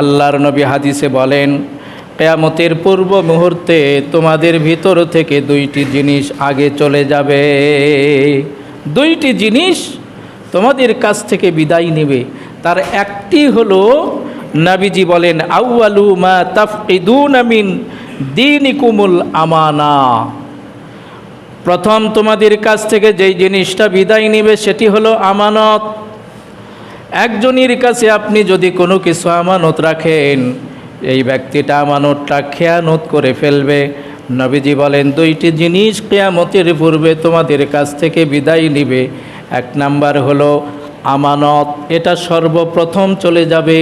আল্লাহর নবী হাদিসে বলেন, কিয়ামতের পূর্ব মুহূর্তে তোমাদের ভিতর থেকে দুইটি জিনিস আগে চলে যাবে। দুইটি জিনিস তোমাদের কাছ থেকে বিদায় নেবে। তার একটি হলো, নবীজি বলেন, আউয়ালু মা তাফকিদুনা মিন দীনিকুমুল আমানা। প্রথম তোমাদের কাছ থেকে যেই জিনিসটা বিদায় নেবে সেটি হলো আমানত। একজনের কাছে আপনি যদি কোনো কিছু আমানত রাখেন, এই ব্যক্তিটা আমানতটা খেয়ানত করে ফেলবে। নবীজি বলেন, দুইটি জিনিস কিয়ামতের পূর্বে তোমাদের কাছ থেকে বিদায় নিবে। এক নাম্বার হলো আমানত, এটা সর্বপ্রথম চলে যাবে।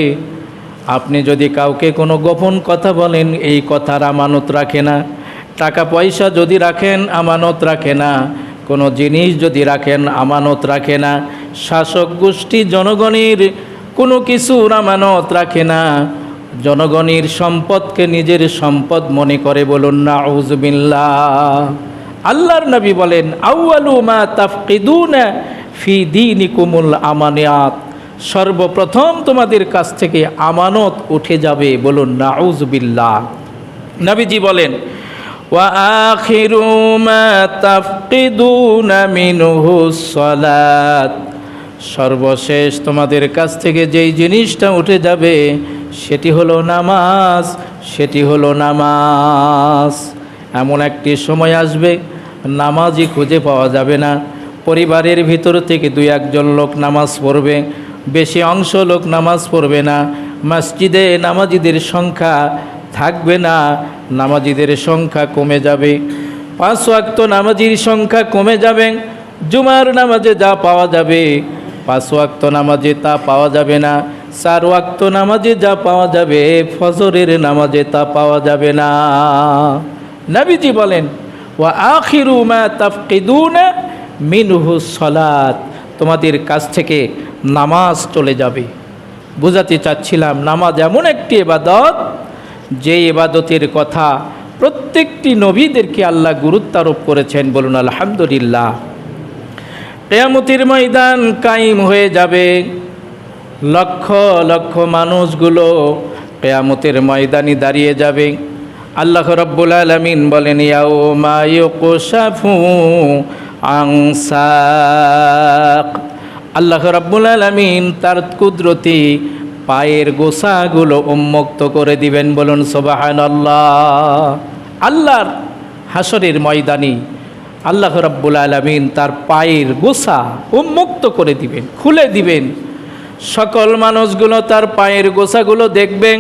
আপনি যদি কাউকে কোনো গোপন কথা বলেন, এই কথার আমানত রাখে না। টাকা পয়সা যদি রাখেন, আমানত রাখে না। কোনো জিনিস যদি রাখেন, আমানত রাখে না। শাসক গোষ্ঠী জনগণের কোনো কিছুর আমানত রাখে না। জনগণের সম্পদকে নিজের সম্পদ মনে করে, বলুন নাউযুবিল্লাহ। আল্লাহর নবী বলেন, আউয়ালু মা তাফকিদুনা ফি দীনিকুমুল আমানিয়াত। সর্বপ্রথম তোমাদের কাছ থেকে আমানত উঠে যাবে, বলুন নাউযুবিল্লাহ। নবীজি বলেন, ওয়া আখিরু মা তাফকিদুনা মিনহুস সালাত। সর্বশেষ তোমাদের কাছ থেকে যেই জিনিসটা উঠে যাবে সেটি হলো নামাজ, সেটি হলো নামাজ। এমন একটি সময় আসবে, নামাজই খুঁজে পাওয়া যাবে না। পরিবারের ভিতর থেকে দুই একজন লোক নামাজ পড়বে, বেশি অংশ লোক নামাজ পড়বে না। মসজিদে নামাজিদের সংখ্যা থাকবে না, নামাজিদের সংখ্যা কমে যাবে। 5 ওয়াক্ত নামাজির সংখ্যা কমে যাবে। জুমার নামাজে যা পাওয়া যাবে 5 ওয়াক্ত নামাজে তা পাওয়া যাবে না। 4 ওয়াক্ত নামাজে যা পাওয়া যাবে ফজরের নামাজে তা পাওয়া যাবে না। নবীজি বলেন, ওয়া আখিরু মা তাফকিদুনা মিনহুস সালাত। তোমাদের কাছ থেকে নামাজ চলে যাবে। বুঝাতে চাচ্ছিলাম, নামাজ এমন একটি ইবাদত, যে ইবাদতের কথা প্রত্যেকটি নবীদেরকে আল্লাহ গুরুত্ব আরোপ করেছেন, বলুন আলহামদুলিল্লাহ। কিয়ামতের ময়দান কায়েম হয়ে যাবে। লক্ষ লক্ষ মানুষগুলো কিয়ামতের ময়দানে দাঁড়িয়ে যাবে। আল্লাহ রাব্বুল আলামিন বলেন, ইয়াউমা ইউকশাফু আন সাক। আল্লাহ রাব্বুল আলামিন তার কুদরতি পায়ের গোছাগুলো উন্মুক্ত করে দিবেন, বলুন সুবহানাল্লাহ। আল্লাহর হাসরের ময়দানে আল্লাহ রাব্বুল আলামিন তার পায়ের গোছা উন্মুক্ত করে দিবেন, খুলে দিবেন। সকল মানুষগুলো তার পায়ের গোছাগুলো দেখবেন।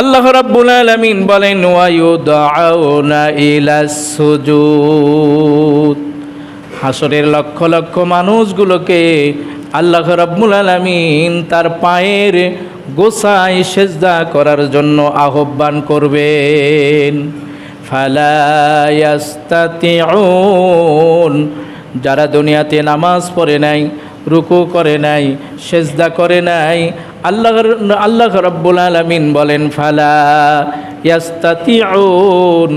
আল্লাহ রাব্বুল আলামিন বলেন, ওয়া ইউদআউনা ইলাস সুজুদ। হাসরের লক্ষ লক্ষ মানুষগুলোকে আল্লাহ রাব্বুল আলামিন তার পায়ের গোছায় সেজদা করার জন্য আহ্বান করবেন। ফালা ইয়াস্তাতিউন। যারা দুনিয়াতে নামাজ পড়ে নাই, রুকু করে নাই, সেজদা করে নাই, আল্লাহ রাব্বুল আলামিন বলেন, ফালা ইয়াস্তাতিউন।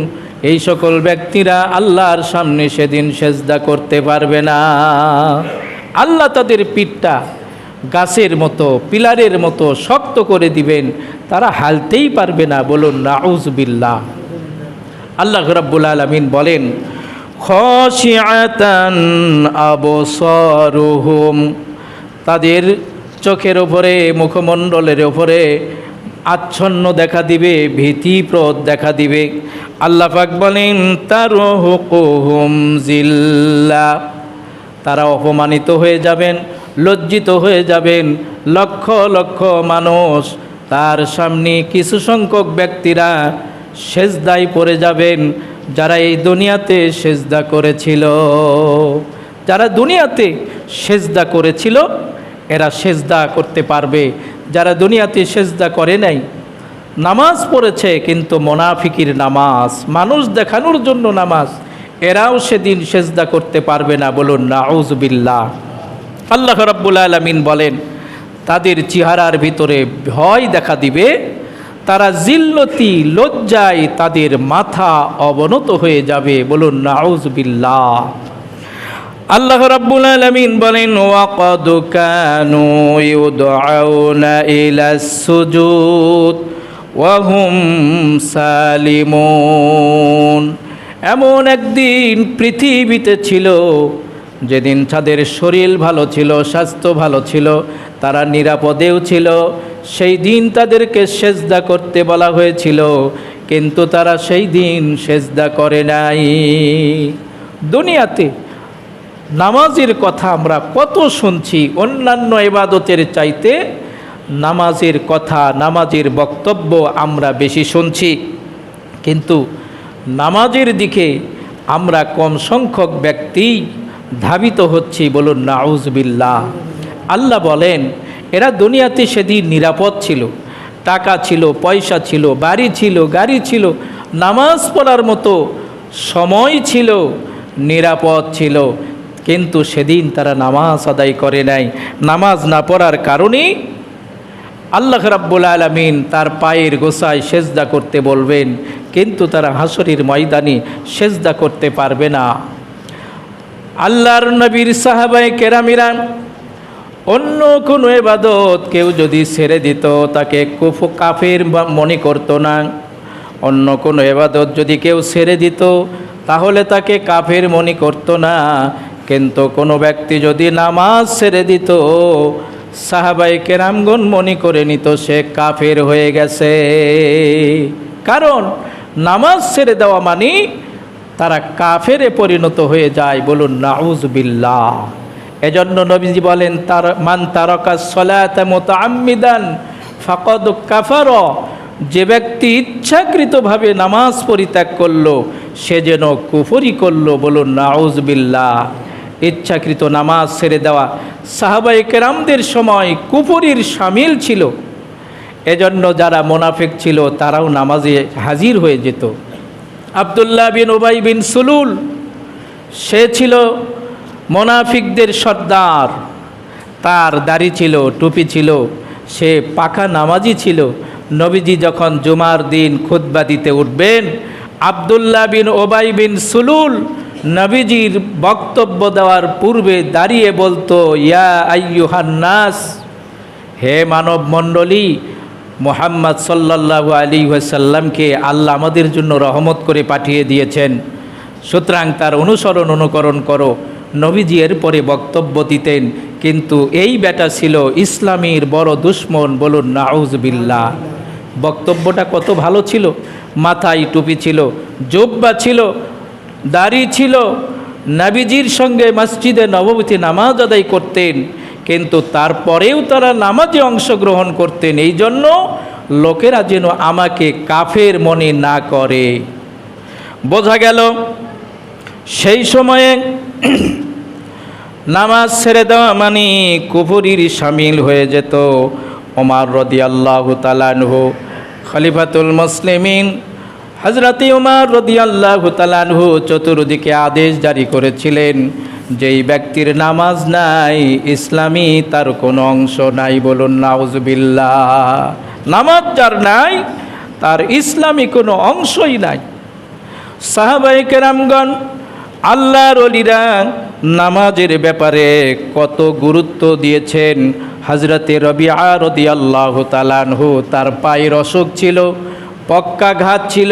এই সকল ব্যক্তিরা আল্লাহর সামনে সেদিন সেজদা করতে পারবে না। আল্লাহ তাদের পিঠটা গাছের মতো, পিলারের মতো শক্ত করে দিবেন, তারা হালতেই পারবে না, বলুন নাউযুবিল্লাহ। আল্লাহ রাব্বুল আলামিন বলেন, খাশিআতান আবসারুহুম। তাদের চোখের ওপরে, মুখমণ্ডলের ওপরে আচ্ছন্ন দেখা দিবে, ভীতিপ্রদ দেখা দিবে। আল্লাহ পাক বলেন, তারহুকুহুম জিল্লাহ। তারা অপমানিত হয়ে যাবেন, লজ্জিত হয়ে যাবেন। লক্ষ লক্ষ মানুষ তার সামনে, কিছু সংখ্যক ব্যক্তিরা সেজদায় পড়ে যাবেন, যারা এই দুনিয়াতে সেজদা করেছিল। যারা দুনিয়াতে সেজদা করেছিল এরা সেজদা করতে পারবে। যারা দুনিয়াতে সেজদা করে নাই, নামাজ পড়েছে কিন্তু মুনাফিকির নামাজ, মানুষ দেখানোর জন্য নামাজ, এরাও সেদিন সেজদা করতে পারবে না, বলুন নাউযুবিল্লাহ। আল্লাহ রাব্বুল আলামিন বলেন, তাদের চেহারার ভিতরে ভয় দেখা দিবে। তারা জিল্লতি, লজ্জায় তাদের মাথা অবনত হয়ে যাবে, বলুন নাউযুবিল্লাহ। আল্লাহ রাব্বুল আলামিন বলেন ওয়াকাদ কানু ইউদআউনা ইলাস সুজুদ ওয়া হুম সালিমুন। এমন একদিন পৃথিবীতে ছিল যেদিন তাদের শরীর ভালো ছিল, স্বাস্থ্য ভালো ছিল, তারা নিরাপদেও ছিল। সেই দিন তাদেরকে সেজদা করতে বলা হয়েছিল, কিন্তু তারা সেই দিন সেজদা করে নাই। দুনিয়াতে নামাজের কথা আমরা কত শুনছি, অন্যান্য ইবাদতের চাইতে নামাজের কথা, নামাজের বক্তব্য আমরা বেশি শুনছি, কিন্তু নামাজের দিকে আমরা কম সংখ্যক ব্যক্তি ধাবিত হচ্ছি। বলুন নাউজুবিল্লাহ। আল্লাহ বলেন এরা দুনিয়াতে সেদিন নিরাপদ ছিল, টাকা ছিল, পয়সা ছিল, বাড়ি ছিল, গাড়ি ছিল, নামাজ পড়ার মতো সময় ছিল, নিরাপদ ছিল, কিন্তু সেদিন তারা নামাজ আদায় করে নাই। নামাজ না পড়ার কারণে আল্লাহ রাব্বুল আলামিন তার পায়ের গোসায় সেজদা করতে বলবেন, কিন্তু তারা হাসরের ময়দানে সেজদা করতে পারবে না। আল্লাহর নবীর সাহাবায়ে কেরামিরা অন্য কোনো ইবাদত কেউ যদি ছেড়ে দিত তাকে কাফের মনে করত না। অন্য কোনো ইবাদত যদি কেউ ছেড়ে দিত তাহলে তাকে কাফের মনে করত না, কিন্তু কোনো ব্যক্তি যদি নামাজ ছেড়ে দিত সাহাবায়ে কেরামগণ মনে করে নিত সে কাফের হয়ে গেছে। কারণ নামাজ ছেড়ে দেওয়া মানে তারা কাফেরে পরিণত হয়ে যায়। বলুন নাউজুবিল্লাহ। এজন্য নবীজি বলেন তার মান তারাকাস সালাতা মুতাআম্মিদান ফাকাদ কাফারা, যে ব্যক্তি ইচ্ছাকৃতভাবে নামাজ পরিত্যাগ করলো সে যেন কুফরি করলো। বলুন নাউজুবিল্লাহ। ইচ্ছাকৃত নামাজ ছেড়ে দেওয়া সাহাবায়ে কেরামদের সময় কুফরির শামিল ছিল। এজন্য যারা মুনাফিক ছিল তারাও নামাজে হাজির হয়ে যেত। আব্দুল্লাহ বিন উবাই বিন সুলুল, সে ছিল মুনাফিকদের সর্দার। তার দাড়ি ছিল, টুপি ছিল, সে পাকা নামাজি ছিল। নবীজি যখন জুমার দিন খুতবা দিতে উঠবেন, আব্দুল্লাহ বিন উবাই বিন সুলুল নবীজির বক্তব্য দেওয়ার পূর্বে দাঁড়িয়ে বলতো, ইয়া আইয়ুহান নাস, হে মানব মণ্ডলী, মুহাম্মদ সাল্লাল্লাহু আলাইহি ওয়াসাল্লামকে আল্লাহ আমাদের জন্য রহমত করে পাঠিয়ে দিয়েছেন, সুতরাং তার অনুকরণ করো। নবীজি এর পরে বক্তব্য দিতেন, কিন্তু এই বেটা ছিল ইসলামের বড় দুশ্মন। বলুন নাউজুবিল্লাহ। বক্তব্যটা কত ভালো ছিল, মাথায় টুপি ছিল, জুব্বা ছিল, দাড়ি ছিল, নবীজির সঙ্গে মসজিদে নববীতে নামাজ আদায় করতেন, কিন্তু তারপরেও তারা নামাজে অংশগ্রহণ করতেন। এই জন্য লোকেরা যেন আমাকে কাফের মনে না করে। বোঝা গেল সেই সময়ে নামাজ ছেড়ে দেওয়া মানে কুফরির শামিল হয়ে যেত। ওমর রাদিয়াল্লাহু তাআলা আনহু খলিফাতুল মুসলিমিন হযরতে ওমর রাদিয়াল্লাহু তাআলা আনহু চতুর্দিকে আদেশ জারি করেছিলেন, যেই ব্যক্তির নামাজ নাই ইসলামী তার কোনো অংশ নাই। বলুন নাউজুবিল্লাহ। নামাজ যার নাই তার ইসলামী কোনো অংশই নাই। সাহাবায়ে কেরামগণ, আল্লাহর ওলিরা নামাজের ব্যাপারে কত গুরুত্ব দিয়েছেন। হযরতে রবিআ রাদিয়াল্লাহু তাআলা আনহু, তার পায়ের অসুখ ছিল, পক্ষাঘাত ছিল,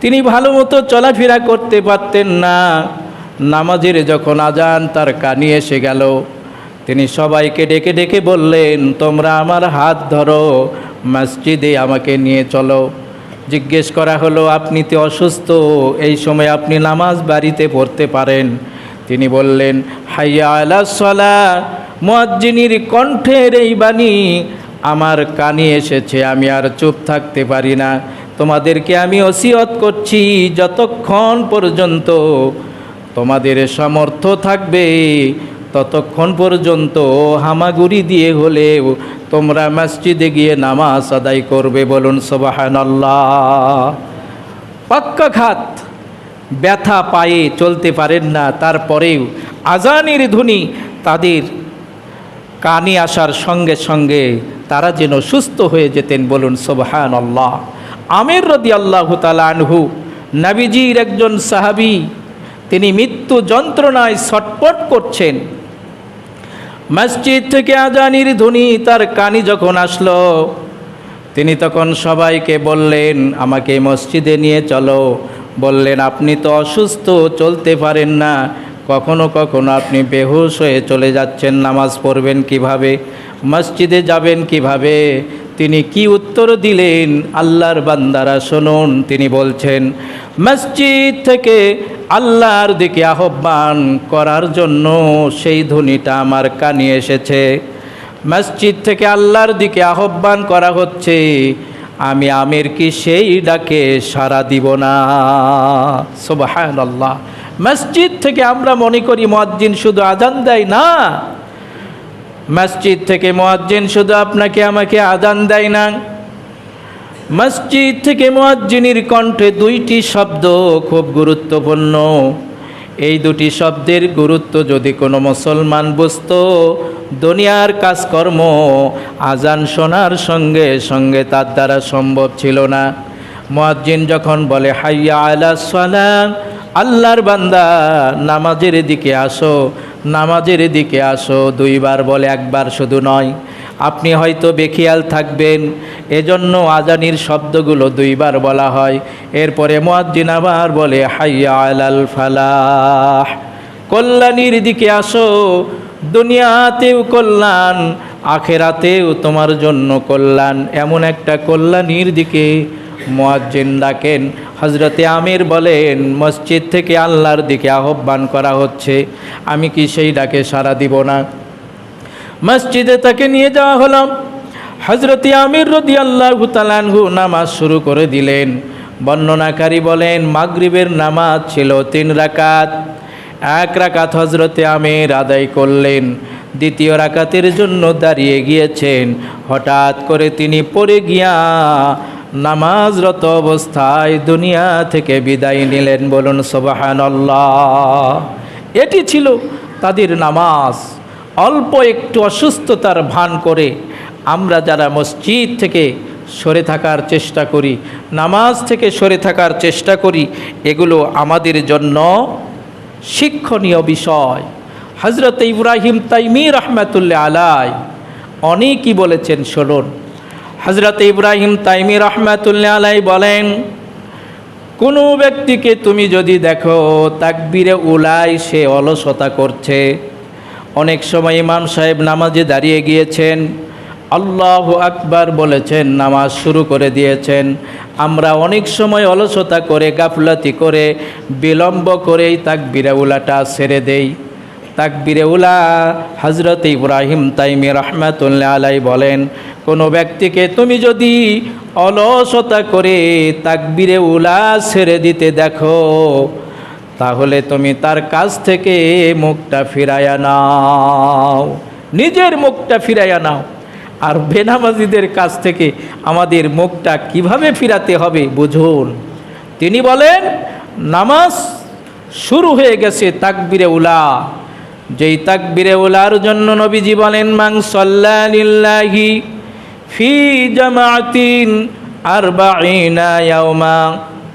তিনি ভালো মতো চলাফেরা করতে পারতেন না। নামাজের যখন আজান তার কানে এসে গেল, তিনি সবাইকে ডেকে ডেকে বললেন, তোমরা আমার হাত ধরো, মসজিদে আমাকে নিয়ে চলো। জিজ্ঞেস করা হলো, আপনি তো অসুস্থ, এই সময় আপনি নামাজ বাড়িতে পড়তে পারেন? তিনি বললেন, হাইয়া আলাস সালাহ। মুয়াজ্জিনের কণ্ঠের এই বাণী আমার কানে এসেছে, আমি আর চুপ থাকতে পারি না। তোমাদেরকে আমি ওসিয়ত করছি, যতক্ষণ পর্যন্ত তোমাদের সামর্থ্য থাকবে ততক্ষণ পর্যন্ত হামাগুড়ি দিয়ে হলেও তোমরা মসজিদে গিয়ে নামাজ আদায় করবে। বলুন সুবহানাল্লাহ। পক্ষাঘাত, ব্যথা পায়ে চলতে পারেন না, তারপরেও আজানের ধ্বনি তাদের কানে আসার সঙ্গে সঙ্গে তারা যেন সুস্থ হয়ে যেতেন। বলুন সুবহানাল্লাহ। আমির রাদিয়াল্লাহু তাআলা আনহু নবীজির একজন সাহাবী, তিনি মৃত্যু যন্ত্রণায় ছটফট করছেন। মসজিদ থেকে আজানের ধ্বনি তার কানে যখন আসলো, তিনি তখন সবাইকে বললেন, আমাকে মসজিদে নিয়ে চলো। বললেন, আপনি তো অসুস্থ, চলতে পারেন না, কখনো কখনো আপনি বেহুশ হয়ে চলে যাচ্ছেন, নামাজ পড়বেন কিভাবে, মসজিদে যাবেন কিভাবে? তিনি কি উত্তর দিলেন আল্লাহর বান্দারা শুনুন। তিনি বলছেন, মসজিদ থেকে আল্লাহর দিকে আহ্বান করার জন্য সেই ধ্বনিটা আমার কানে এসেছে। মসজিদ থেকে আল্লাহর দিকে আহ্বান করা হচ্ছে, আমি আমির কি সেই ডাকে সাড়া দিব না? সুবহানাল্লাহ। মসজিদ থেকে আমরা মনে করি মুয়াজ্জিন শুধু আজান দেয় না, মসজিদ থেকে মুয়াজ্জিন শুধু আপনাকে আমাকে আজান দেয় না, মসজিদ থেকে মুয়াজ্জিনের কণ্ঠে দুইটি শব্দ খুব গুরুত্বপূর্ণ। এই দুটি শব্দের গুরুত্ব যদি কোনো মুসলমান বুঝতো, দুনিয়ার কাজকর্ম আজান শোনার সঙ্গে সঙ্গে তার দ্বারা সম্ভব ছিল না। মুয়াজ্জিন যখন বলে হাইয়া আলাস সালাহ, আল্লাহর বান্দা নামাজের দিকে আসো, নামাজের দিকে আসো, দুইবার বলে, একবার শুধু নয়। আপনি হয়তো বেখিয়াল থাকবেন, এজন্য আজানির শব্দগুলো দুইবার বলা হয়। এরপরে মুয়াজ্জিন আবার বলে হাইয়া আলাল ফালাহ, কল্যাণীর দিকে আসো, দুনিয়াতেও কল্যাণ, আখেরাতেও তোমার জন্য কল্যাণ। এমন একটা কল্যাণীর দিকে মুয়াজ্জিন ডাকেন। হযরতে আমির বলেন, মসজিদ থেকে আল্লাহর দিকে আহ্বান করা হচ্ছে, আমি কি সেই ডাকে সাড়া দিব না? মসজিদে তাকে নিয়ে যাওয়া হলো। হযরতে আমির রাদিয়াল্লাহু তাআলা আনহু নামাজ শুরু করে দিলেন। বর্ণনাকারী বলেন, মাগরিবের নামাজ ছিল 3 রাকাত। 1 রাকাত হযরতে আমির আদায় করলেন, দ্বিতীয় রাকাতের জন্য দাঁড়িয়ে গিয়েছেন। হঠাৎ করে তিনি পড়ে গিয়া নামাজরত অবস্থায় দুনিয়া থেকে বিদায় নিলেন। বলুন সুবহানাল্লাহ। এটি ছিল তাদের নামাজ। অল্প একটু অসুস্থতার ভান করে আমরা যারা মসজিদ থেকে সরে থাকার চেষ্টা করি, নামাজ থেকে সরে থাকার চেষ্টা করি, এগুলো আমাদের জন্য শিক্ষণীয় বিষয়। হযরত ইব্রাহিম তাইমি রাহমাতুল্লাহ আলাইহি অনেকই বলেছেন, শুনুন। হযরত ইব্রাহিম তাইমি রাহমাতুল্লাহ আলাইহি বলেন, কোনো ব্যক্তিকে তুমি যদি দেখো তাকবীরে উলাই সে অলসতা করছে, অনেক সময় ইমাম সাহেব নামাজে দাঁড়িয়ে গিয়েছেন, আল্লাহু আকবার বলেছেন, নামাজ শুরু করে দিয়েছেন, আমরা অনেক সময় অলসতা করে, গাফলাতি করে, বিলম্ব করেই তাকবীরে উলাটা ছেড়ে দেই। তাকবীরে উলা হযরত ইব্রাহিম তাইমি রাহমাতুল্লাহ আলাইহি বলেন, কোনো ব্যক্তিকে তুমি যদি অলসতা করে তাকবীরে উলা ছেড়ে দিতে দেখো, তাহলে তুমি তার কাছ থেকে মুখটা ফিরাইয়া নাও, নিজের মুখটা ফিরাইয়া নাও। আর বেনামাজিদের কাছ থেকে আমাদের মুখটা কিভাবে ফিরাতে হবে বুঝুন। তিনি বলেন, নামাজ শুরু হয়ে গেছে তাকবীরে উলা, যেই তাকবীরে উলার জন্য নবীজি বলেন, মান সাল্লা লিল্লাহি ফি জামাআতিন 40 ইয়াওমা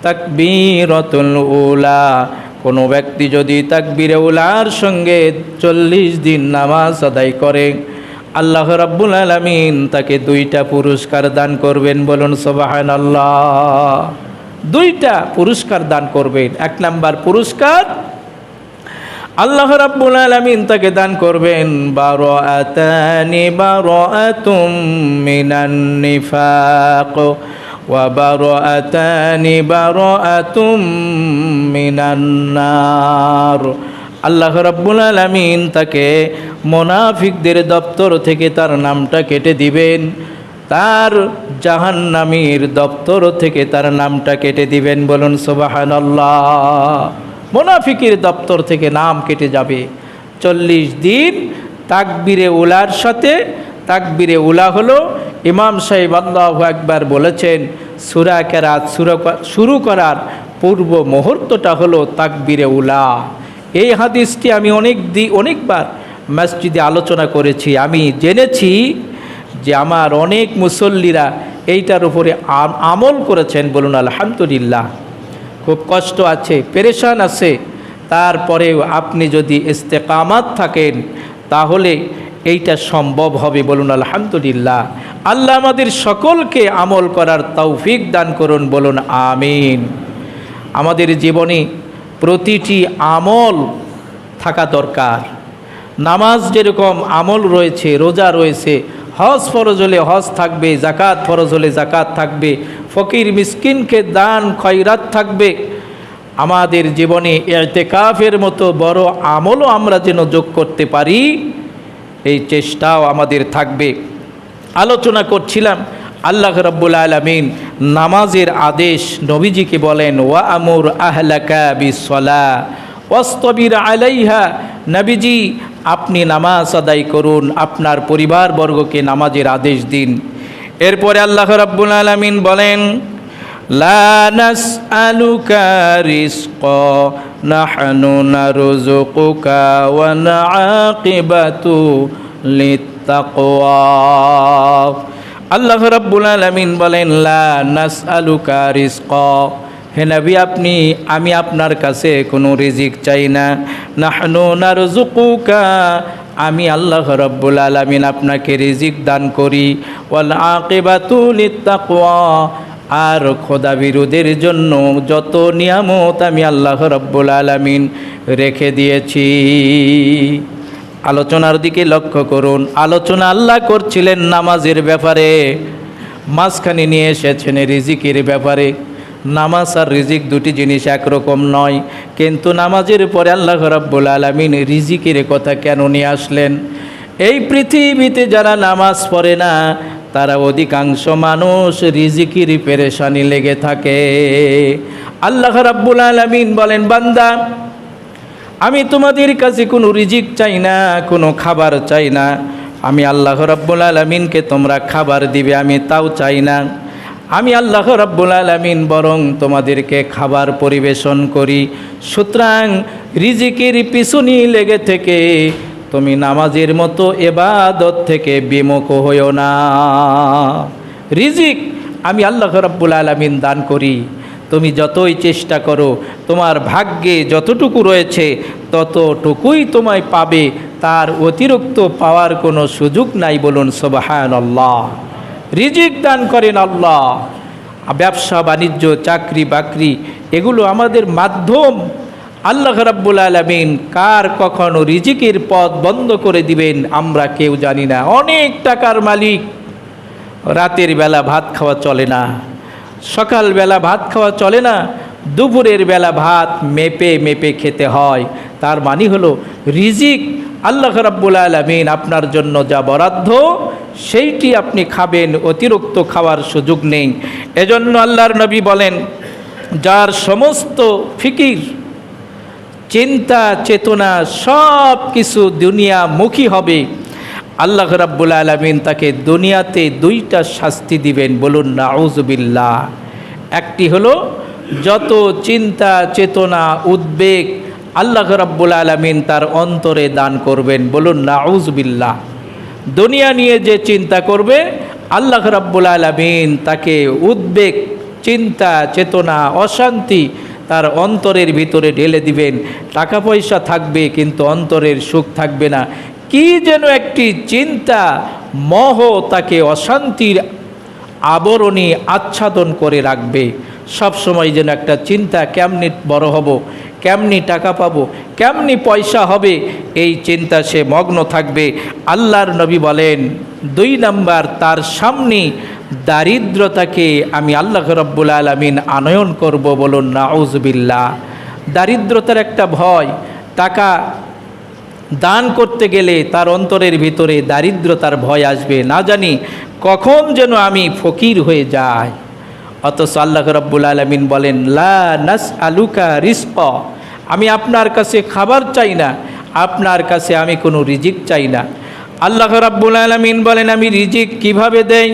তাকবীরাতুল উলা, কোনো ব্যক্তি যদি তাকবীরে উলার সঙ্গে 40 দিন নামাজ আদায় করে, আল্লাহ রাব্বুল আলামিন তাকে 2টা পুরস্কার দান করবেন। বলুন সুবহানাল্লাহ। 2টা পুরস্কার দান করবেন। 1 নাম্বার পুরস্কার, আল্লাহ রাব্বুল আলামিন তাকে দান করবেন বারাআতানি বারাআতুম মিনান নিফাক ওয়া বারাআতানি বারাআতুম মিনান নার। আল্লাহ রাব্বুল আলামিন তাকে মুনাফিকদের দপ্তর থেকে তার নামটা কেটে দিবেন, তার জাহান্নামীর দপ্তর থেকে তার নামটা কেটে দিবেন। বলুন সুবহানাল্লাহ। মুনাফিকের দপ্তর থেকে নাম কেটে যাবে। 40 দিন তাকবীরে উলার সাথে, তাকবীরে উলা হলো ইমাম সাহেব আল্লাহু আকবার বলেছেন, সূরা কেরাত শুরু করার পূর্ব মুহূর্তটা হলো তাকবীরে উলা। এই হাদিসটি আমি অনেকবার মসজিদে আলোচনা করেছি। আমি জেনেছি যে আমার অনেক মুসল্লিরা এইটার উপরে আমল করেছেন। বলুন আলহামদুলিল্লাহ। খুব কষ্ট আছে, পেরেশান আছে, তারপরেও আপনি যদি ইস্তেকামাত থাকেন তাহলে এইটা সম্ভব হবে। বলুন আলহামদুলিল্লাহ। আল্লাহ আমাদের সকলকে আমল করার তৌফিক দান করুন, বলুন আমিন। আমাদের জীবনে প্রতিটি আমল থাকা দরকার। নামাজ যেরকম আমল রয়েছে, রোজা রয়েছে, হজ ফরজ হলে হজ থাকবে, জাকাত ফরজ হলে জাকাত থাকবে, ফকির মিসকিনকে দান খয়রাত থাকবে। আমাদের জীবনে ইতিকাফের মতো বড় আমলও আমরা যেন যোগ করতে পারি, এই চেষ্টাও আমাদের থাকবে। আলোচনা করছিলাম আল্লাহ রাব্বুল আলামিন নামাজের আদেশ নবীজিকে বলেন, ওয়া আমুর আহলাকা বিসসালাহ ওয়াসতাবির আলাইহা। নবীজি আপনি নামাজ আদায় করুন, আপনার পরিবারবর্গকে নামাজের আদেশ দিন। এরপরে আল্লাহ রাব্বুল আলামিন বলেন, লা নাসআলুকা রিজকা নাহনু নারযুকুকা ওয়াল আকিবাতু লিত্তাকওয়া। আল্লাহ রাব্বুল আলামিন বলেন, লা নাসআলুকা রিজকা, হে নবী আমি আপনার কাছে কোনো রিজিক চাই না। নাহনু নারযুকুকা, আমি আল্লাহ রাব্বুল আলামিন আপনাকে রিজিক দান করি। ওয়াল আকিবাতু লিত্তাকওয়া, আর খোদাবিরুদের জন্য যত নিয়ামত আমি আল্লাহ রাব্বুল আলামিন রেখে দিয়েছি। আলোচনার দিকে লক্ষ্য করুন। আলোচনা আল্লাহ করছিলেন নামাজের ব্যাপারে, মাঝখানে নিয়ে এসেছেন রিজিকের ব্যাপারে। নামাজ আর রিজিক দুটি জিনিস একরকম নয়, কিন্তু নামাজের পরে আল্লাহ রাব্বুল আলামিন রিজিকের কথা কেন নিয়ে আসলেন? এই পৃথিবীতে যারা নামাজ পড়ে না তারা অধিকাংশ মানুষ রিজিকের পেরেশানি লেগে থাকে। আল্লাহ রাব্বুল আলামিন বলেন, বান্দা আমি তোমাদের কাছে কোনো রিজিক চাই না, কোনো খাবার চাই না। আমি আল্লাহ রাব্বুল আলামিনকে তোমরা খাবার দিবে আমি তাও চাই না। আমি আল্লাহ রাব্বুল আলামিন বরং তোমাদেরকে খাবার পরিবেশন করি। সুতরাং রিজিকের পিছনে লেগে থেকে তুমি নামাজের মতো ইবাদত থেকে বিমুখ হইও না। রিজিক আমি আল্লাহ রাব্বুল আলামিন দান করি। তুমি যতই চেষ্টা করো, তোমার ভাগ্যে যতটুকু রয়েছে ততটুকুই তোমায় পাবে, তার অতিরিক্ত পাওয়ার কোনো সুযোগ নাই। বলুন সুবহানাল্লাহ। রিজিক দান করেন আল্লাহ। ব্যবসা বাণিজ্য, চাকরি বাকরি এগুলো আমাদের মাধ্যম। আল্লাহ রাব্বুল আলামিন কার কখনো রিজিকের পথ বন্ধ করে দিবেন আমরা কেউ জানি না। অনেক টাকার মালিক, রাতের বেলা ভাত খাওয়া চলে না, সকালবেলা ভাত খাওয়া চলে না, দুপুরের বেলা ভাত মেপে মেপে খেতে হয়। তার মানে হলো রিজিক আল্লাহ রাব্বুল আলামিন আপনার জন্য যা বরাদ্দ সেইটি আপনি খাবেন, অতিরিক্ত খাওয়ার সুযোগ নেই। এজন্য আল্লাহর নবী বলেন, যার সমস্ত ফিকির চিন্তা চেতনা সব কিছু দুনিয়ামুখী হবে, আল্লাহ রাব্বুল আলামিন তাকে দুনিয়াতে দুইটা শাস্তি দিবেন। বলুন নাউজুবিল্লাহ। একটি হলো যত চিন্তা চেতনা উদ্বেগ আল্লাহ রাব্বুল আলামিন তার অন্তরে দান করবেন। বলুন নাউজুবিল্লাহ। দুনিয়া নিয়ে যে চিন্তা করবে আল্লাহ রাব্বুল আলামিন তাকে উদ্বেগ, চিন্তা চেতনা, অশান্তি তার অন্তরের ভিতরে ঢেলে দিবেন। টাকা পয়সা থাকবে কিন্তু অন্তরের সুখ থাকবে না। কি যেন একটি চিন্তা মোহ তাকে অশান্তির আবরণী আচ্ছাদন করে রাখবে। সব সময় যেন একটা চিন্তা, কেমনি বড় হব, কেমনি টাকা পাবো, কেমনি পয়সা হবে, এই চিন্তা সে মগ্ন থাকবে। আল্লাহর নবী বলেন, 2 নাম্বার তার সামনে দারিদ্রতাকে আমি আল্লাহ রাব্বুল আলামিন আনয়ন করব। বলুন নাউজুবিল্লাহ। দারিদ্রতার একটা ভয়, টাকা দান করতে গেলে তার অন্তরের ভিতরে দারিদ্রতার ভয় আসবে, না জানি কখন যেন আমি ফকির হয়ে যাই। অথচ আল্লাহ রাব্বুল আলামিন বলেন, লা নাসআলুকা রিজকা, আমি আপনার কাছে খাবার চাই না, আপনার কাছে আমি কোনো রিজিক চাই না। আল্লাহ রাব্বুল আলামিন বলেন, আমি রিজিক কিভাবে দেই?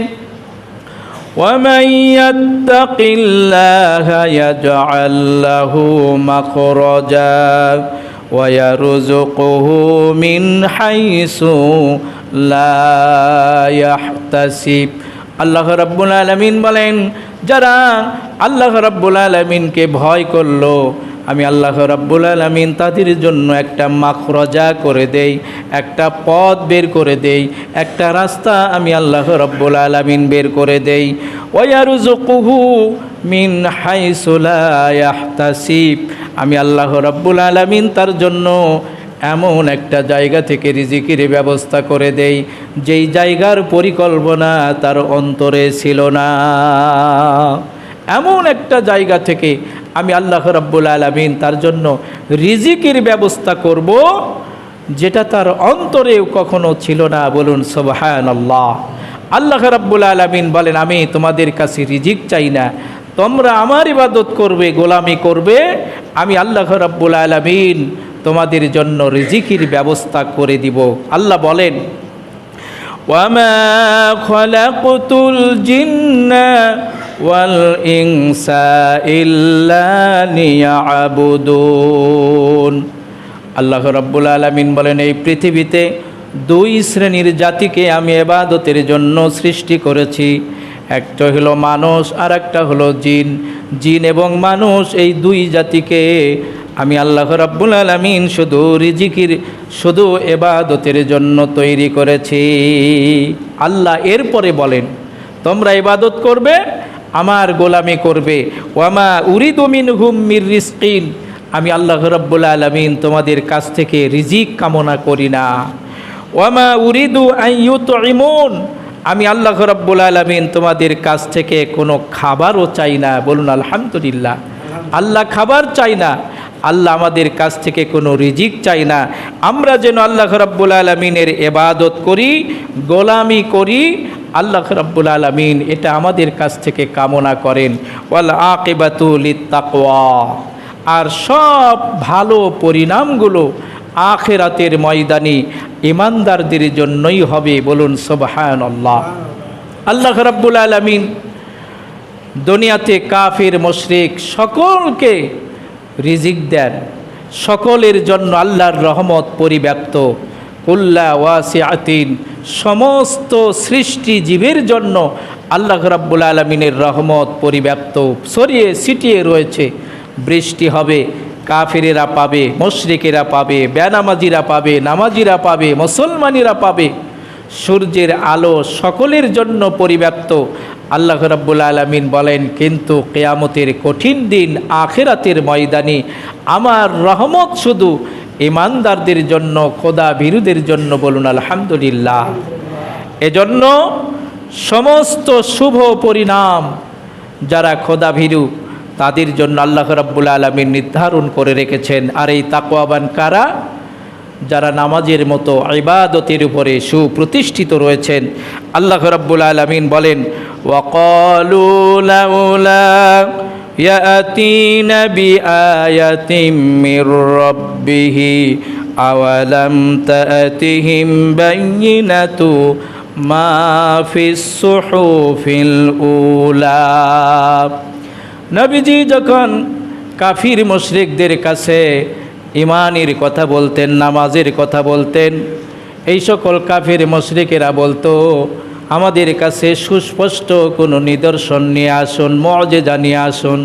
وَمَن يَتَّقِ اللَّهَ يَجْعَل لَّهُ مَخْرَجًا وَيَرْزُقْهُ مِنْ حَيْثُ لَا يَحْتَسِبُ। আল্লাহ রাব্বুল আলামিন বলেন, যারা আল্লাহ রাব্বুল আলামিনকে ভয় করলো, আমি আল্লাহ রাব্বুল আলামিন তাদের জন্য একটা মাখরাজা করে দেই, একটা পথ বের করে দেই, একটা রাস্তা আমি আল্লাহ রাব্বুল আলামিন বের করে দেই। ওয়ারযুকুহু মিন হাইসু লা ইয়াহতাসিব, আমি আল্লাহ রাব্বুল আলামিন তার জন্য এমন একটা জায়গা থেকে রিজিকের ব্যবস্থা করে দেই যেই জায়গার পরিকল্পনা তার অন্তরে ছিল না। এমন একটা জায়গা থেকে আমি আল্লাহ রাব্বুল আলামিন তার জন্য রিজিকের ব্যবস্থা করব যেটা তার অন্তরেও কখনো ছিল না। বলুন সুবহানাল্লাহ। আল্লাহ রাব্বুল আলামিন বলেন, আমি তোমাদের কাছে রিজিক চাই না, তোমরা আমার ইবাদত করবে, গোলামি করবে, আমি আল্লাহ রাব্বুল আলামিন তোমাদের জন্য রিজিকের ব্যবস্থা করে দিব। আল্লাহ বলেন, ওয়ামা খালাকতুল জিন্না ওয়াল ইনসা ইল্লা লিয়াবুদুন। আল্লাহ রাব্বুল আলামিন বলেন, এই পৃথিবীতে দুই শ্রেণীর জাতিকে আমি ইবাদতের জন্য সৃষ্টি করেছি। একটা হলো মানুষ আর একটা হলো জিন। জিন এবং মানুষ এই দুই জাতিকে আমি আল্লাহ রাব্বুল আলামিন শুধু রিজিকের, শুধু ইবাদতের জন্য তৈরি করেছি। আল্লাহ এরপরে বলেন, তোমরা ইবাদত করবে, আমার গোলামি করবে। ওয়ামা উরিদু মিনহুম মির রিজকিন, আমি আল্লাহ রাব্বুল আলামিন তোমাদের কাছ থেকে রিজিক কামনা করি না। ওয়ামা উরিদু আন ইউতঈমুন, আমি আল্লাহ রাব্বুল আলামিন তোমাদের কাছ থেকে কোনো খাবারও চাই না। বলুন আলহামদুলিল্লাহ। আল্লাহ খাবার চাই না, আল্লাহ আমাদের কাছ থেকে কোনো রিজিক চাই না। আমরা যেন আল্লাহ রাব্বুল আলামিনের ইবাদত করি, গোলামি করি, আল্লাহ রাব্বুল আলামিন এটা আমাদের কাছ থেকে কামনা করেন। ওয়াল আকিবাতু লিত্তাকওয়া, আর সব ভালো পরিণামগুলো আখিরাতের ময়দানে ইমানদারদের জন্যই হবে। বলুন সুবহানাল্লাহ। আল্লাহ রাব্বুল আলামিন দুনিয়াতে কাফির মুশরিক সকলকে রিজিক দেন, সকলের জন্য আল্লাহর রহমত পরিব্যাপ্ত। কুল্লা ওয়াসিআতিন, সমস্ত সৃষ্টি জীবের জন্য আল্লাহ রাব্বুল আলামিনের রহমত পরিব্যাপ্ত, ছড়িয়ে ছিটিয়ে রয়েছে। বৃষ্টি হবে, কাফিরেরা পাবে, মুশরিকেরা পাবে, বেনামাজিরা পাবে, নামাজিরা পাবে, মুসলমানেরা পাবে। সূর্যের আলো সকলের জন্য পরিব্যাপ্ত। আল্লাহ রাব্বুল আলামিন বলেন, কিন্তু কিয়ামতের কঠিন দিন আখিরাতের ময়দানে আমার রহমত শুধু ইমানদারদের জন্য, খোদা ভীরুদের জন্য। বলুন আলহামদুলিল্লাহ। এজন্য সমস্ত শুভ পরিণাম যারা খোদা ভীরু তাদের জন্য আল্লাহ রাব্বুল আলামিন নির্ধারণ করে রেখেছেন। আর এই তাকওয়াবান কারা? যারা নামাজের মতো ইবাদতের উপরে সুপ্রতিষ্ঠিত রয়েছেন। আল্লাহ রাব্বুল আলামিন বলেন, ওয়াকালু লাউলা ইয়াতিনা বিআয়াতিন মির রাব্বিহি আওয়ালাম তা'তিহিম বায়িনাতু মা ফিস সুহুফিল উলা। নবীজি যখন কাফির মুশরিকদের কাছে ইমানের কথা বলতেন, নামাজের কথা বলতেন, এই সকল কাফির মুশরিকেরা বলতো, আমাদের কাছে সুস্পষ্ট কোনো নিদর্শন নিয়ে আসুন, মুআজিজা নিয়ে আসুন,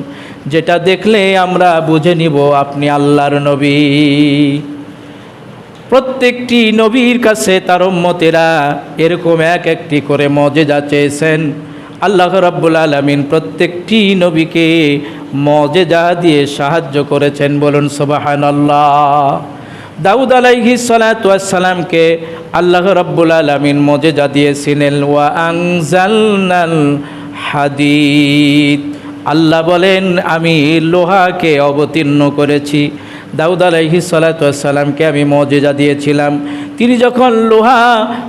যেটা দেখলে আমরা বুঝে নিব আপনি আল্লাহর নবী। প্রত্যেকটি নবীর কাছে তার উম্মতেরা এরকম এক একটি করে মুআজিজা চেয়েছেন। আল্লাহ রাব্বুল আলামিন প্রত্যেকটি নবীকে মুআজিজা দিয়ে সাহায্য করেছেন। বলুন সুবহানাল্লাহ। দাউদ আলাইহিস সালাতু ওয়াস সালামকে আল্লাহ রাব্বুল আলামিন মুআজিজা দিয়েছিলেন। ওয়া আনজালনাল হাদিদ, আল্লাহ বলেন আমি লোহাকে অবতীর্ণ করেছি। দাউদ আলাইহিস সালাতু ওয়াস সালামকে আমি মুআজিজা দিয়েছিলাম। তিনি যখন লোহা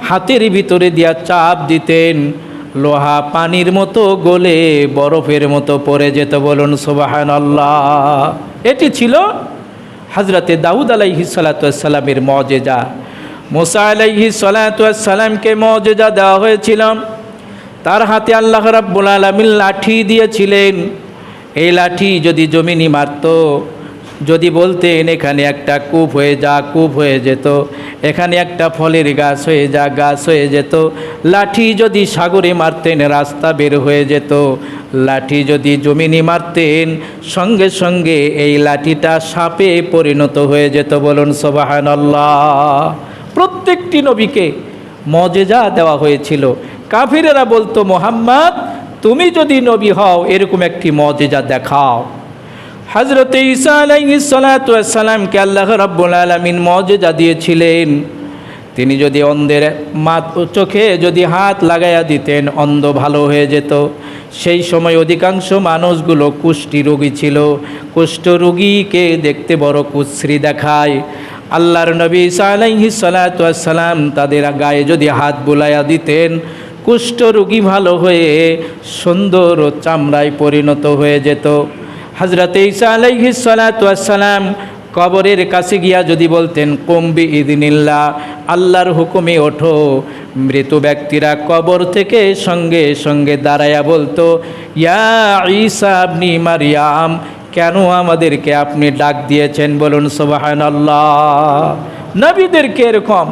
হাতের ভিতরে দিয়া চাপ দিতেন, লোহা পানির মতো গলে বরফের মতো পড়ে যেত। বলুন সুবহানাল্লাহ। এটি ছিল হযরতে দাউদ আলাইহিস সালাতু ওয়াস সালামের মুআজিজা। মুসা আলাইহিস সালাতু ওয়াস সালামকে মুআজিজা দেওয়া হয়েছিল। তার হাতে আল্লাহ রাব্বুল আলামিন লাঠি দিয়েছিলেন। এই লাঠি যদি জমিনে মারত, যদি বলতেন এখানে একটা কূপ হয়ে যা, কূপ হয়ে যেত, এখানে একটা ফলের গাছ হয়ে যা, গাছ হয়ে যেত। লাঠি যদি সাগরে মারতেন রাস্তা বের হয়ে যেত, লাঠি যদি জমিনে মারতেন সঙ্গে সঙ্গে এই লাঠিটা সাপে পরিণত হয়ে যেত। বলুন সুবহানাল্লাহ। প্রত্যেকটি নবীকে মজেজা দেওয়া হয়েছিল। কাফিরেরা বলতো, মুহাম্মদ তুমি যদি নবী হও এরকম একটি মজেজা দেখাও। হযরত ঈসা আলাইহিস সালাতু ওয়াস সালামকে আল্লাহ রাব্বুল আলামিন মজেজা দিয়েছিলেন। তিনি যদি অন্ধের চোখে যদি হাত লাগাইয়া দিতেন অন্ধ ভালো হয়ে যেত। সেই সময় অধিকাংশ মানুষগুলো কুষ্ঠী রোগী ছিল। কুষ্ঠ রোগীকে দেখতে বড় কুশ্রী দেখায়। আল্লাহর নবী ঈসা আলাইহিস সালাতু ওয়াস সালাম তাদের গায়ে যদি হাত বুলাইয়া দিতেন কুষ্ঠ রোগী ভালো হয়ে সুন্দর চামড়ায় পরিণত হয়ে যেত। হযরত ঈসা আলাইহিস সালাতু ওয়াস সালাম কবরের কাছে গিয়া যদি বলতেন কুম বিইذনিল্লাহ, আল্লাহর হুকুমে ওঠো, মৃত ব্যক্তিরা কবর থেকে সঙ্গে সঙ্গে দাঁড়ায়া বলতো, ইয়া ঈসা ইবনে মারইয়াম, কেন আমাদেরকে আপনি ডাক দিয়েছেন? বলুন সুবহানাল্লাহ। নবীদেরকে এরকম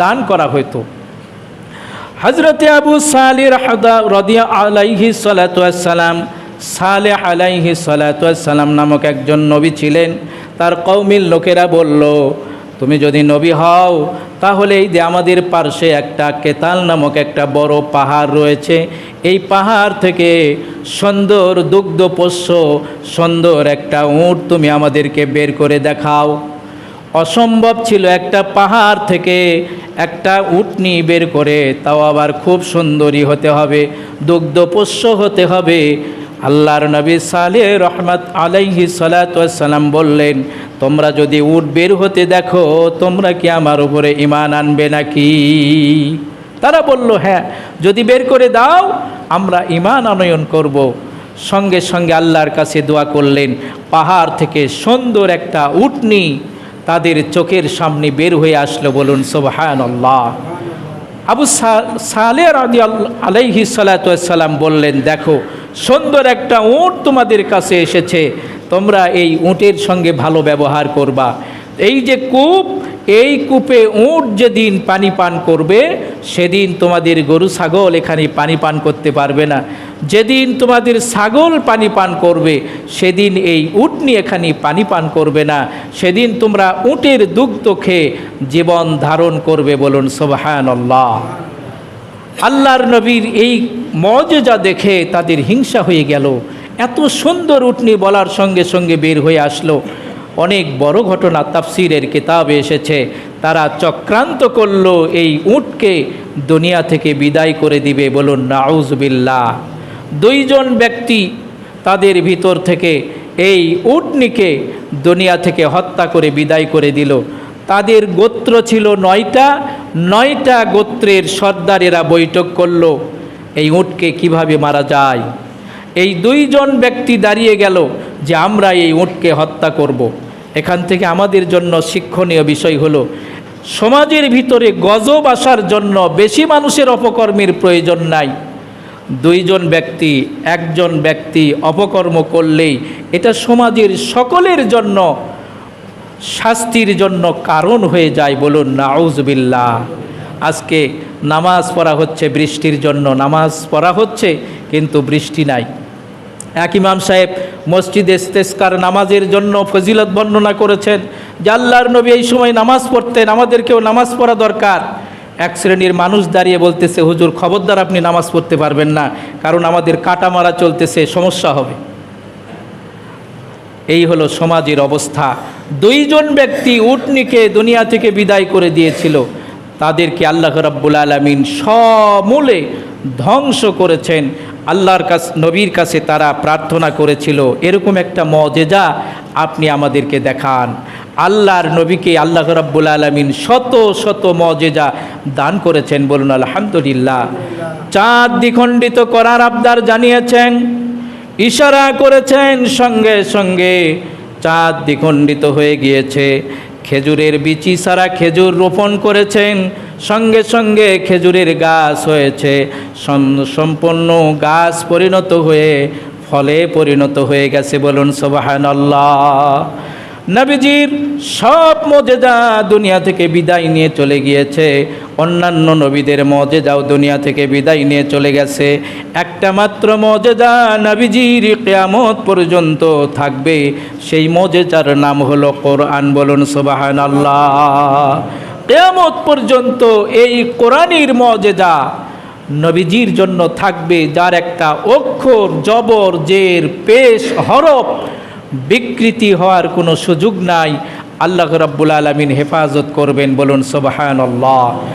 দান করা হতো। হযরত আবু সালেহ রাদিয়াল্লাহু আলাইহি সালাতু ওয়াস সালাম, সালেহ আলাইহিস সালাতু ওয়াস সালাম নামক একজন নবী ছিলেন। তার কওমের লোকেরা বলল, তুমি যদি নবী হও তাহলে এই যে আমাদের পার্শ্বে একটা কেতাল নামক একটা বড় পাহাড় রয়েছে, এই পাহাড় থেকে সুন্দর দুগ্ধপোষ্য সুন্দর একটা উট তুমি আমাদেরকে বের করে দেখাও। অসম্ভব ছিল একটা পাহাড় থেকে একটা উটনি বের করে, তাও আবার খুব সুন্দরী হতে হবে, দুগ্ধপোষ্য হতে হবে। আল্লাহর নবী সালেহ রহমত আলাইহি সালাতু ওয়াস সালাম বললেন, তোমরা যদি উট বের হতে দেখো তোমরা কি আমার উপরে ঈমান আনবে নাকি? তারা বলল, হ্যাঁ, যদি বের করে দাও আমরা ঈমান আনয়ন করব। সঙ্গে সঙ্গে আল্লাহর কাছে দোয়া করলেন, পাহাড় থেকে সুন্দর একটা উটনি তাদের চোখের সামনে বের হয়ে আসলো। বলুন সুবহানাল্লাহ। আবু সালেহ রাদিয়াল্লাহু আলাইহি সালাতু ওয়াস সালাম বললেন, দেখো সুন্দর একটা উট তোমাদের কাছে এসেছে, তোমরা এই উটের সঙ্গে ভালো ব্যবহার করবা। এই যে কূপ, এই কূপে উট যেদিন পানি পান করবে সেদিন তোমাদের গরু ছাগল এখানে পানি পান করতে পারবে না। যেদিন তোমাদের ছাগল পানি পান করবে সেদিন এই উটনি এখানে পানি পান করবে না। সেদিন তোমরা উটের দুগ্ধ খেয়ে জীবন ধারণ করবে। বলুন সুবহানাল্লাহ। আল্লাহর নবীর এই মজেজা দেখে তাদের হিংসা হয়ে গেল। এত সুন্দর উটনি বলার সঙ্গে সঙ্গে বের হয়ে আসলো। অনেক বড় ঘটনা তাফসীরের কিতাবে এসেছে। তারা চক্রান্ত করলো এই উটকে দুনিয়া থেকে বিদায় করে দিবে। বলুন নাউযুবিল্লাহ। দুইজন ব্যক্তি তাদের ভিতর থেকে এই উটনিকে দুনিয়া থেকে হত্যা করে বিদায় করে দিল। তাদের গোত্র ছিল 9টা গোত্রের সর্দারেরা বৈঠক করল এই উটকে কিভাবে মারা যায়। এই দুইজন ব্যক্তি দাঁড়িয়ে গেল যে আমরা এই উটকে হত্যা করব। এখান থেকে আমাদের জন্য শিক্ষণীয় বিষয় হলো, সমাজের ভিতরে গজব আসার জন্য বেশি মানুষের অপকর্মের প্রয়োজন নাই। একজন ব্যক্তি অপকর্ম করলেই এটা সমাজের সকলের জন্য শাস্তির জন্য কারণ হয়ে যায়। বলুন নাউযুবিল্লাহ। আজকে নামাজ পড়া হচ্ছে বৃষ্টির জন্য, নামাজ পড়া হচ্ছে কিন্তু বৃষ্টি নাই। এক ইমাম সাহেব মসজিদে ইস্তেসকার নামাজের জন্য ফজিলত বর্ণনা করেছেন যে আল্লাহর নবী এই সময় নামাজ পড়তেন, আমাদেরকেও নামাজ পড়া দরকার। এক শ্রেণীর মানুষ দাঁড়িয়ে বলতেছে, হুজুর খবরদার আপনি নামাজ পড়তে পারবেন না, কারণ আমাদের কাটা মারা চলতেছে, সমস্যা হবে। এই হলো সমাজের অবস্থা। দুইজন ব্যক্তি উটনিকে দুনিয়া থেকে বিদায় করে দিয়েছিল, তাদেরকে আল্লাহ রাব্বুল আলামিন সমূলে ধ্বংস করেছেন। আল্লাহর কাছে, নবীর কাছে তারা প্রার্থনা করেছিল, এরকম একটা মজেজা আপনি আমাদেরকে দেখান। আল্লাহর নবীকে আল্লাহ রাব্বুল আলামিন শত শত মজেজা দান করেছেন। বলুন আলহামদুলিল্লাহ। চাঁদ দ্বিখণ্ডিত করার আবদার জানিয়েছেন, ইশারা করেছেন, সঙ্গে সঙ্গে চাঁদ দ্বিখণ্ডিত হয়ে গিয়েছে। খেজুরের বিচি সারা খেজুর রোপণ করেছেন, সঙ্গে সঙ্গে খেজুরের গাছ হয়েছে, সম্পূর্ণ গাছ পরিণত হয়ে ফলে পরিণত হয়ে গেছে। বলুন সুবহানাল্লাহ। নবীজির সব মজেজা দুনিয়া থেকে বিদায় নিয়ে চলে গিয়েছে, অন্যান্য নবীদের মজেজাও দুনিয়া থেকে বিদায় নিয়ে চলে গেছে। একটা মাত্র মজেজা নবীজির কিয়ামত পর্যন্ত থাকবে, সেই মজেজার নাম হলো কোরআন। বলুন সুবহানাল্লাহ। কিয়ামত পর্যন্ত এই কোরআনের মজেজা নবীজির জন্য থাকবে, যার একটা অক্ষর, জবর, জের, পেশ, হরফ বিকৃতি হওয়ার কোনো সুযোগ নাই। আল্লাহ রাব্বুল আলামিন হেফাজত করবেন। বলুন সুবহানাল্লাহ।